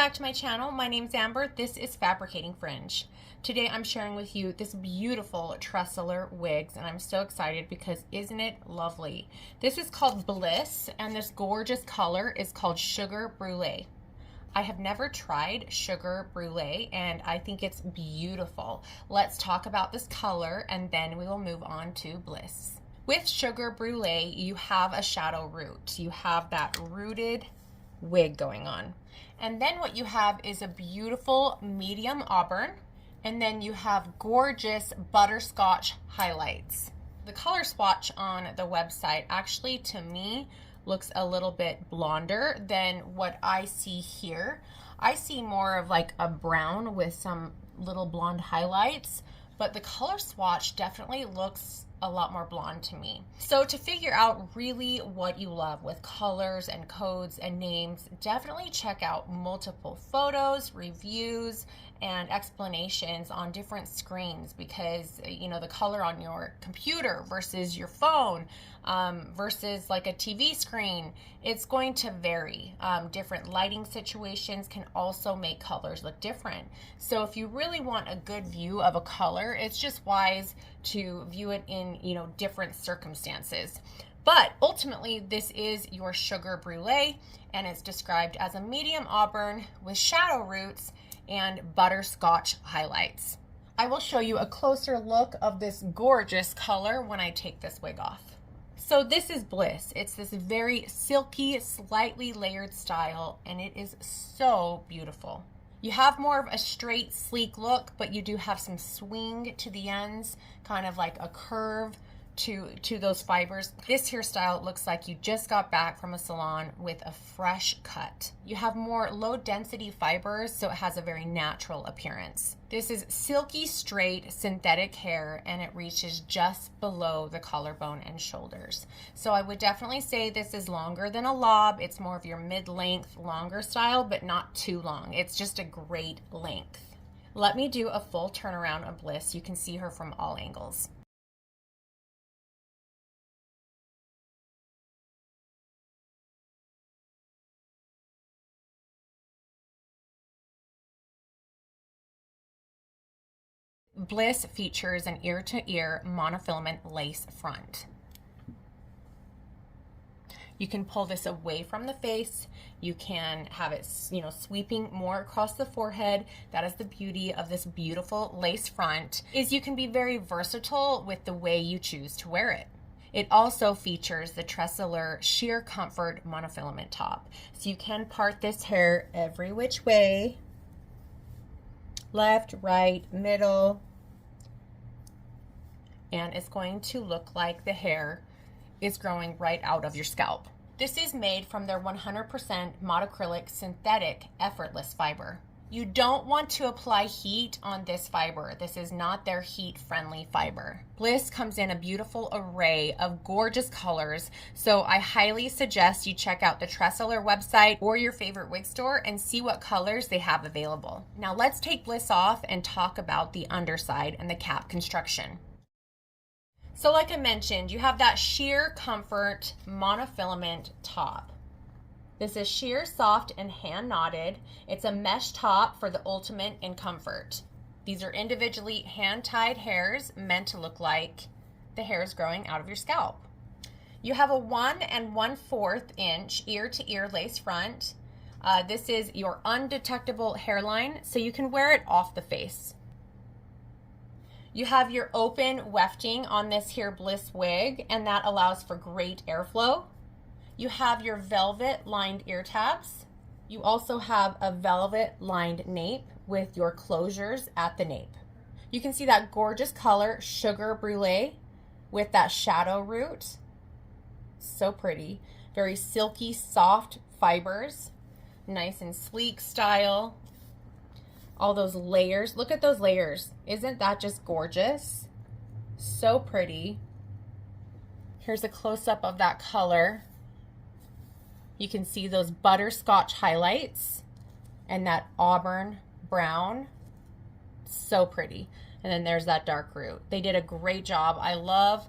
back to my channel. My name's Amber. This is Fabricating Fringe. Today I'm sharing with you this beautiful TressAllure Wigs, and I'm so excited because isn't it lovely? This is called Bliss, and this gorgeous color is called Sugar Brulee. I have never tried Sugar Brulee, and I think it's beautiful. Let's talk about this color, and then we will move on to Bliss. With Sugar Brulee, you have a shadow root. You have that rooted wig going on. And then what you have is a beautiful medium auburn, and then you have gorgeous butterscotch highlights. The color swatch on the website actually, to me, looks a little bit blonder than what I see here. I see more of like a brown with some little blonde highlights, but the color swatch definitely looks a lot more blonde to me. So to figure out really what you love with colors and codes and names, definitely check out multiple photos, reviews, and explanations on different screens, because you know the color on your computer versus your phone versus like a TV screen, it's going to vary. Different lighting situations can also make colors look different. So if you really want a good view of a color, it's just wise to view it in different circumstances. But ultimately, this is your Sugar Brulee, and it's described as a medium auburn with shadow roots and butterscotch highlights. I will show you a closer look of this gorgeous color when I take this wig off. So this is Bliss. It's this very silky, slightly layered style, and it is so beautiful. You have more of a straight, sleek look, but you do have some swing to the ends, kind of like a curve to those fibers. This hairstyle looks like you just got back from a salon with a fresh cut. You have more low density fibers, so it has a very natural appearance. This is silky straight synthetic hair, and it reaches just below the collarbone and shoulders. So I would definitely say this is longer than a lob. It's more of your mid-length, longer style, but not too long. It's just a great length. Let me do a full turnaround of Bliss. You can see her from all angles. Bliss features an ear-to-ear monofilament lace front. You can pull this away from the face. You can have it, sweeping more across the forehead. That is the beauty of this beautiful lace front, is you can be very versatile with the way you choose to wear it. It also features the TressAllure Sheer Comfort monofilament top. So you can part this hair every which way. Left, right, middle, and it's going to look like the hair is growing right out of your scalp. This is made from their 100% monocrylic synthetic effortless fiber. You don't want to apply heat on this fiber. This is not their heat-friendly fiber. Bliss comes in a beautiful array of gorgeous colors, so I highly suggest you check out the TressAllure website or your favorite wig store and see what colors they have available. Now let's take Bliss off and talk about the underside and the cap construction. So like I mentioned, you have that sheer comfort monofilament top. This is sheer, soft, and hand knotted. It's a mesh top for the ultimate in comfort. These are individually hand-tied hairs meant to look like the hairs growing out of your scalp. You have a 1 1/4 inch ear-to-ear lace front. This is your undetectable hairline, so you can wear it off the face. You have your open wefting on this here Bliss wig, and that allows for great airflow. You have your velvet lined ear tabs. You also have a velvet lined nape with your closures at the nape. You can see that gorgeous color, Sugar Brulee, with that shadow root. So pretty. Very silky, soft fibers. Nice and sleek style. All those layers. Look at those layers. Isn't that just gorgeous? So pretty. Here's a close-up of that color. You can see those butterscotch highlights and that auburn brown. So pretty. And then there's that dark root. They did a great job. I love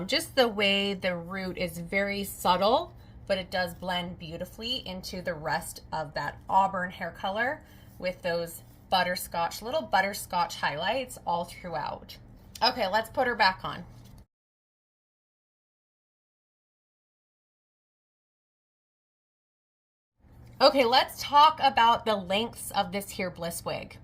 just the way the root is very subtle, but it does blend beautifully into the rest of that auburn hair color with those butterscotch, little butterscotch highlights all throughout. Okay, let's put her back on. Okay, let's talk about the lengths of this here Bliss wig.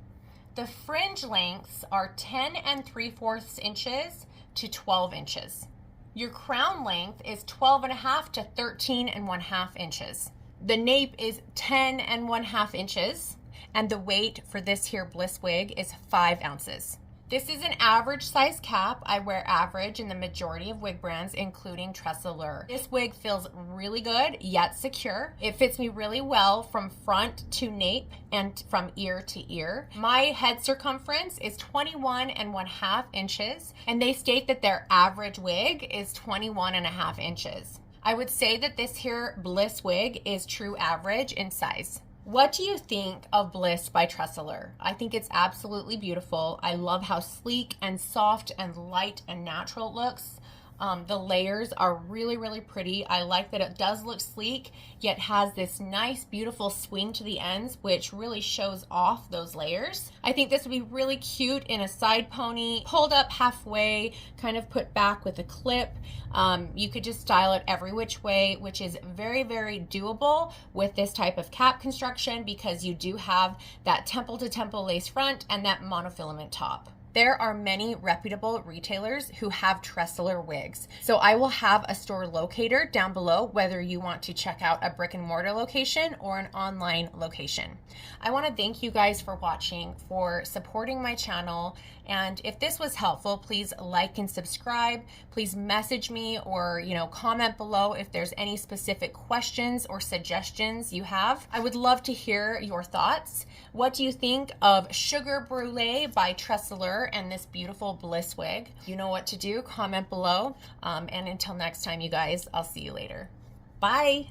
The fringe lengths are 10 3/4 inches to 12 inches. Your crown length is 12.5 to 13.5 inches. The nape is 10.5 inches, and the weight for this here Bliss wig is 5 ounces. This is an average size cap. I wear average in the majority of wig brands, including TressAllure. This wig feels really good, yet secure. It fits me really well from front to nape and from ear to ear. My head circumference is 21.5 inches, and they state that their average wig is 21.5 inches. I would say that this here Bliss wig is true average in size. What do you think of Bliss by TressAllure? I think it's absolutely beautiful. I love how sleek and soft and light and natural it looks. The layers are really, really pretty. I like that it does look sleek, yet has this nice, beautiful swing to the ends, which really shows off those layers. I think this would be really cute in a side pony, pulled up halfway, kind of put back with a clip. You could just style it every which way, which is very, very doable with this type of cap construction because you do have that temple to temple lace front and that monofilament top. There are many reputable retailers who have TressAllure wigs. So I will have a store locator down below whether you want to check out a brick and mortar location or an online location. I want to thank you guys for watching, for supporting my channel. And if this was helpful, please like and subscribe. Please message me or, comment below if there's any specific questions or suggestions you have. I would love to hear your thoughts. What do you think of Sugar Brulee by TressAllure and this beautiful Bliss wig? You know what to do. Comment below. And until next time, you guys, I'll see you later. Bye.